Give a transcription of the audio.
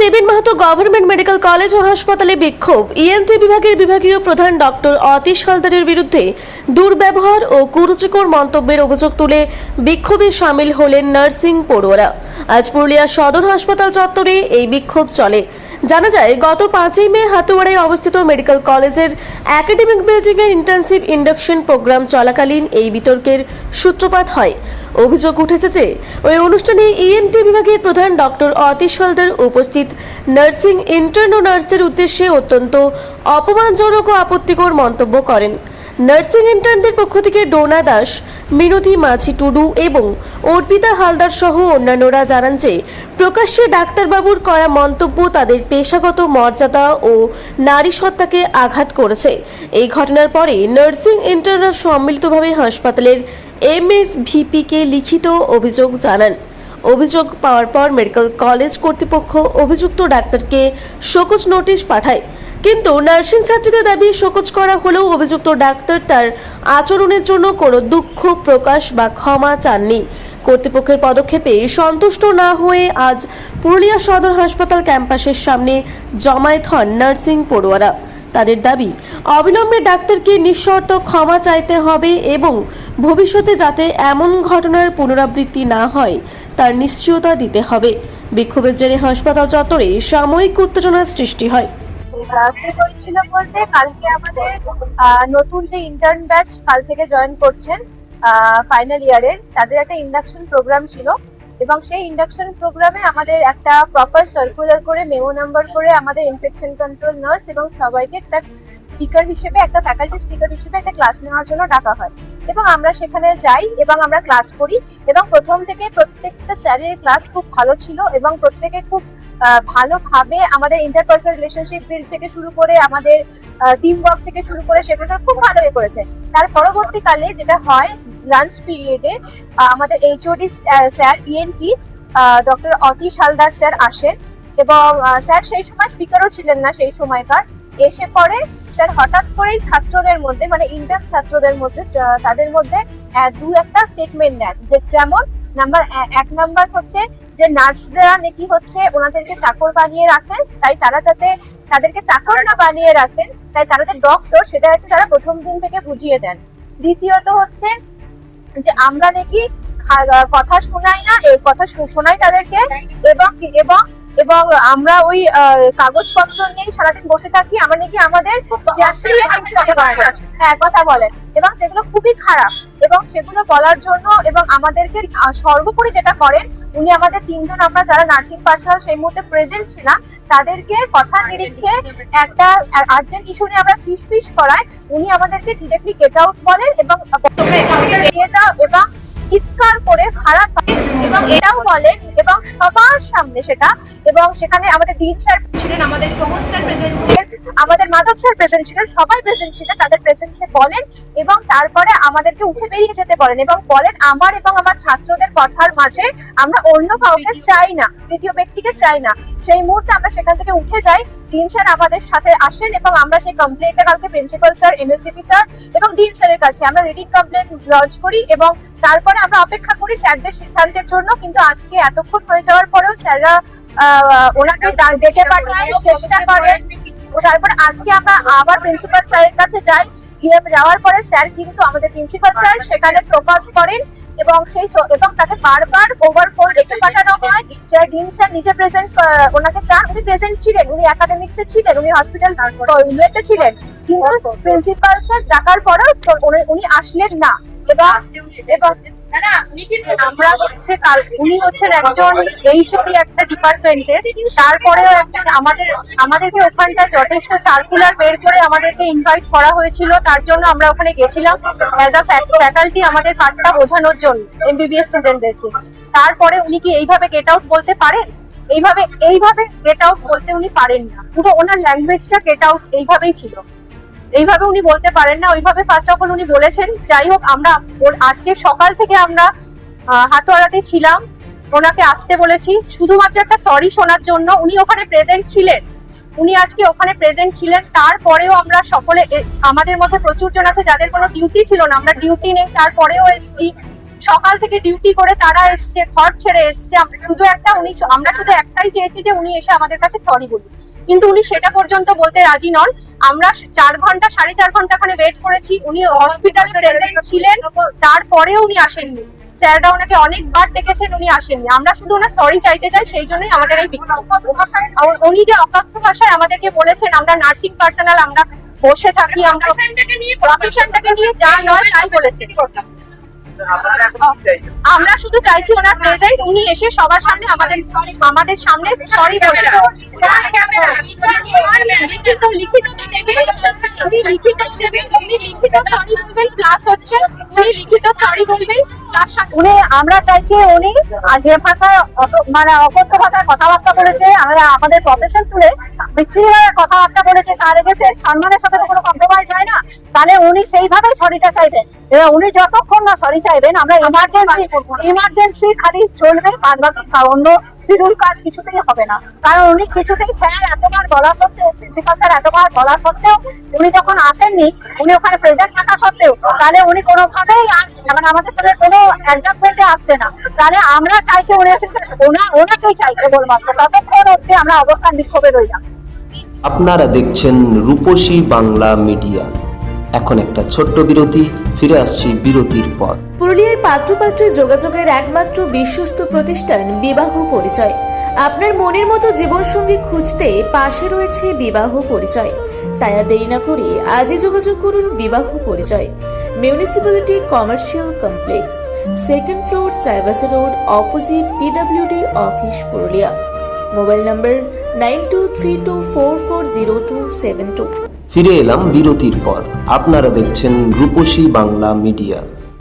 দেবেন Mahato government medical college ও হাসপাতালে বিক্ষোভ। ইএনটি বিভাগের বিভাগীয় প্রধান ডক্টর অতীশ হালদারের বিরুদ্ধে দুর্ব্যবহার ও কুরুচিকর মন্তব্যের অভিযোগ তুলে বিক্ষোভে সামিল হলেন নার্সিং পড়ুয়ারা। আজ পুরুলিয়া সদর হাসপাতাল চত্বরে এই বিক্ষোভ চলে। জানা যায়, গত 5ই মে হাতুয়াড়ায় অবস্থিত মেডিকেল কলেজের একাডেমিক বিল্ডিং এর ইন্টার্নশিপ ইন্ডাকশন প্রোগ্রাম চলাকালীন এই বিতর্কের সূত্রপাত হয়। অভিযোগ উঠেছে যে ওই অনুষ্ঠানে ইএনটি বিভাগের প্রধান ডক্টর অতীশ হালদার উপস্থিত নার্সিং ইন্টার্ন ও নার্সদের উদ্দেশ্যে অত্যন্ত অপমানজনক ও আপত্তিকর মন্তব্য করেন। নার্সিং ইন্টার্নদের পক্ষ থেকে ডোনা দাস, মিনতি মাঝি টুডু এবং অর্পিতা হালদার সহ অন্যান্যরা জানান যে প্রকাশ্যে ডাক্তারবাবুর করা মন্তব্য তাদের পেশাগত মর্যাদা ও নারী সত্তাকে আঘাত করেছে। এই ঘটনার পরে নার্সিং ইন্টার্নরা সম্মিলিতভাবে হাসপাতালের এমএসভিপিকে লিখিত অভিযোগ জানান। অভিযোগ পাওয়ার পর মেডিকেল কলেজ কর্তৃপক্ষ অভিযুক্ত ডাক্তারকে শোকজ নোটিশ পাঠায়, কিন্তু নার্সিং ছাত্রীদের দাবি শোকজ করা হলেও অভিযুক্ত ডাক্তার তার আচরণের জন্য কোনো দুঃখ প্রকাশ বা ক্ষমা চাননি। কর্তৃপক্ষের পদক্ষেপে সন্তুষ্ট না হয়ে আজ পুরুলিয়া সদর হাসপাতাল ক্যাম্পাসের সামনে জমায়েত হন নার্সিং পড়ুয়ারা। তাদের দাবি, অবিলম্বে ডাক্তারকে নিঃশর্ত ক্ষমা চাইতে হবে এবং ভবিষ্যতে যাতে এমন ঘটনার পুনরাবৃত্তি না হয় তার নিশ্চয়তা দিতে হবে। বিক্ষোভের জেরে হাসপাতাল চত্বরে সাময়িক উত্তেজনার সৃষ্টি হয়। কি হয়েছিল বলতে, কালকে আমাদের নতুন যে ইন্টার্ন ব্যাচ কাল থেকে জয়েন করছেন ফাইনাল ইয়ারের, তাদের একটা ইন্ডাকশন প্রোগ্রাম ছিল এবং সেই ইন্ডাকশন প্রোগ্রামে আমাদের একটা প্রপার সার্কুলার করে মেমো নাম্বার করে আমাদের ইনফেকশন কন্ট্রোল নার্স এবং সবাইকে একটা স্পিকার হিসেবে, একটা ফ্যাকাল্টি স্পিকার হিসেবে একটা ক্লাস নেওয়ার জন্য ডাকা হয় এবং আমরা সেখানে যাই এবং আমরা ক্লাস করি এবং প্রথম থেকে প্রত্যেকটা স্যারের ক্লাস খুব ভালো ছিল এবং প্রত্যেকে খুব ভালোভাবে আমাদের ইন্টারপার্সোনাল রিলেশনশিপ বিল্ড থেকে শুরু করে আমাদের টিম ওয়ার্ক থেকে শুরু করে সেগুলো সব খুব ভালো করেছে। তার পরবর্তীকালে যেটা হয়, লাঞ্চ পিরিয়ডে আমাদের HOD sir ENT doctor Atish Haldar sir আসেন এবং স্যার সেই সময় স্পিকারও ছিলেন না সেই সময়কার। এসে পরে স্যার হঠাৎ করেই ছাত্রদের মধ্যে, মানে ইন্টার্ন ছাত্রদের মধ্যে, তাদের মধ্যে দু একটা স্টেটমেন্ট দেন, যে যেমন এক নাম্বার হচ্ছে যে নার্সরা নাকি হচ্ছে ওনাদেরকে চাকর বানিয়ে রাখেন, তাই তারা যাতে তাদেরকে চাকর না বানিয়ে রাখেন তাই তারা যে ডক্টর সেটা তারা প্রথম দিন থেকে বুঝিয়ে দেন। দ্বিতীয়ত হচ্ছে যে আমরা নাকি কথা শোনাই না, এই কথা শোনাই তাদেরকে এবং এবং এবং আমরা ওই কাগজপত্র নিয়ে সারাদিন বসে থাকি, আমরা নাকি আমাদের কথা বলেন এবং যেগুলো খুবই খারাপ এবং সেগুলো বলার জন্য এবং আমাদেরকে সর্বোপরি যেটা করেন, উনি আমাদের তিনজন, আমরা যারা নার্সিং পার্সোনাল সেই মুহূর্তে প্রেজেন্ট ছিলাম, তাদেরকে কথার নিরিখে একটা আর্জেন্ট ইস্যু নিয়ে আমরা ফিস করায় উনি আমাদেরকে ডিরেক্টলি গেট আউট বলেন এবং বেরিয়ে যাও এবং চিৎকার করে খারাপ এবং এটাও বলেন এবং সবার সামনে সেটা, এবং সেখানে আমাদের ডিন স্যার ছিলেন, আমাদের সোহন স্যার প্রেজেন্ট ছিলেন, আমাদের মাধব স্যার প্রেজেন্ট ছিলেন, সবাই প্রেজেন্ট ছিলেন, তাদের প্রেজেন্সে বলেন এবং তারপরে আমাদেরকে উঠে বেরিয়ে যেতে বলেন এবং বলেন আমার এবং আমার ছাত্রদের কথার মাঝে আমরা অন্য কাউকে চাই না, তৃতীয় ব্যক্তিকে চাই না। সেই মুহূর্তে আমরা সেখান থেকে উঠে যাই। ডিন স্যার আমাদের সাথে আসেন এবং আমরা সেই কমপ্লেনটা কালকে প্রিন্সিপাল স্যার, এমএসসিপি স্যার এবং ডিন স্যারের কাছে আমরা রিটিন কমপ্লেন লঞ্চ করি এবং তারপরে আমরা অপেক্ষা করি স্যারদের সিদ্ধান্তের জন্য। কিন্তু আজকে এতক্ষণ হয়ে যাওয়ার পরেও স্যাররা ওনাকে ডেকে পাঠানোর চেষ্টা করেন। তারপরে আজকে আমরা আবার প্রিন্সিপাল স্যারের কাছে যাই, গিয়ে যাওয়ার পরে স্যার কিন্তু আমাদের প্রিন্সিপাল স্যার সেখানে শোকজ করেন এবং এবং তাকে বারবার ওভারফোন ডেকে পাঠানো হয়। সেটা ডিন স্যার নিজে প্রেজেন্ট, ওনাকে চান, উনি প্রেজেন্ট ছিলেন, উনি একাডেমিক্সে ছিলেন, উনি হসপিটাল ইয়েতে ছিলেন, কিন্তু প্রিন্সিপাল স্যার ডাকার পরেও উনি আসলেন না এবং আমরা হচ্ছে উনি হচ্ছেন একজন এইচওডি একটা ডিপার্টমেন্টের, তারপরেও একজন আমাদেরকে ওখানটা যথেষ্ট সার্কুলার বের করে আমাদেরকে ইনভাইট করা হয়েছিল, তার জন্য আমরা ওখানে গেছিলাম অ্যাজ আ ফ্যাকাল্টি আমাদের পাঠটা বোঝানোর জন্য এমবিবিএস স্টুডেন্টদেরকে। তারপরে উনি কি এইভাবে গেট আউট বলতে পারেন? এইভাবে গেট আউট বলতে উনি পারেন না, পুরো ওনার ল্যাঙ্গুয়েজটা গেট আউট এইভাবেই ছিল, এইভাবে উনি বলতে পারেন না, ওইভাবে ফার্স্ট অফ অল উনি বলেছেন। যাই হোক, আমরা আজকে সকাল থেকে আমরা হাতুয়াড়াতে ছিলাম, ওনাকে আসতে বলেছি শুধুমাত্র একটা সরি শোনার জন্য। উনি ওখানে প্রেজেন্ট ছিলেন, উনি আজকে ওখানে প্রেজেন্ট ছিলেন, তারপরেও আমরা সকলে, আমাদের মধ্যে প্রচুর জন আছে যাদের কোনো ডিউটি ছিল না, আমরা ডিউটি নেই তারপরেও এসেছি, সকাল থেকে ডিউটি করে তারা এসছে, ঘর ছেড়ে এসছে। আমরা শুধু একটাই চেয়েছি যে উনি এসে আমাদের কাছে সরি বলুন, কিন্তু উনি সেটা পর্যন্ত বলতে রাজি নন। আমরা 4.5 ঘন্টা ওখানে ওয়েট করেছি, উনি হসপিটালে প্রেজেন্ট ছিলেন, তারপরেও উনি আসেননি। স্যাররা ওনাকে অনেকবার ডেকেছেন, উনি আসেননি। আমরা শুধু ওনার সরি চাইতে চাই, সেই জন্যই আমাদের এই বিক্ষোভ। উনি যে অকথ্য ভাষায় আমাদেরকে বলেছেন আমরা নার্সিং পার্সোনাল, আমরা বসে থাকি, আমরা প্রফেশনটাকে নিয়ে যা নয় তাই বলেছেন। আমরা শুধু চাইছি ওনার প্রেজেন্ট, উনি এসে সবার সামনে আমাদের সামনে সরি বলবেন। লিখিত সরি বলবেন। আমরা চাইছি উনি যে ভাষায় মানে অকথ্য ভাষায় কথাবার্তা বলেছে, আমাদের প্রফেশন তুলে বিচ্ছিন্নভাবে কথাবার্তা বলেছে, তার এগেছে সম্মানের সাথে তো কোনো কম্প্রোমাইজ হয় না। তাহলে উনি সেইভাবেই সরিটা চাইবেন, এবার উনি যতক্ষণ না সরি চাইবেন আমরা ইমার্জেন্সি খালি চলবে, বাদ বাকি অন্য শিডিউল কাজ কিছুতেই হবে না। কারণ উনি কিছুতেই স্যার এতবার বলা সত্ত্বেও, প্রিন্সিপাল স্যার এতবার বলা সত্ত্বেও উনি যখন আসেননি, উনি ওখানে প্রেজেন্ট থাকা সত্ত্বেও, তাহলে উনি কোনোভাবেই মানে আমাদের সঙ্গে কোনো অ্যাডজাস্টমেন্টে আসছে না। তাহলে আমরা চাইছি উনি এসে ওনাকেই চাই কেবলমাত্র, ততক্ষণ অব্দি আমরা অবস্থান বিক্ষোভে রইলাম। আপনারা দেখছেন রূপসী বাংলা মিডিয়া। এখন একটা ছোট্ট বিরতি, ফিরে আসছি বিরতির পর। পুরুলিয়ায় পাত্রপাত্রী যোগাযোগের একমাত্র বিশ্বস্ত প্রতিষ্ঠান বিবাহ পরিচয়। আপনার মনের মতো জীবনসঙ্গী খুঁজতে পাশে রয়েছে বিবাহ পরিচয়। তাই আর দেরি না করে আজই যোগাযোগ করুন বিবাহ পরিচয়। Municipality commercial complex, 2nd floor, Chaibasa road, opposite PWD office, Purulia. Mobile নম্বর 9232440272। ফিরে এলাম বিরতির পর। আপনারা দেখছেন রূপসী বাংলা মিডিয়া।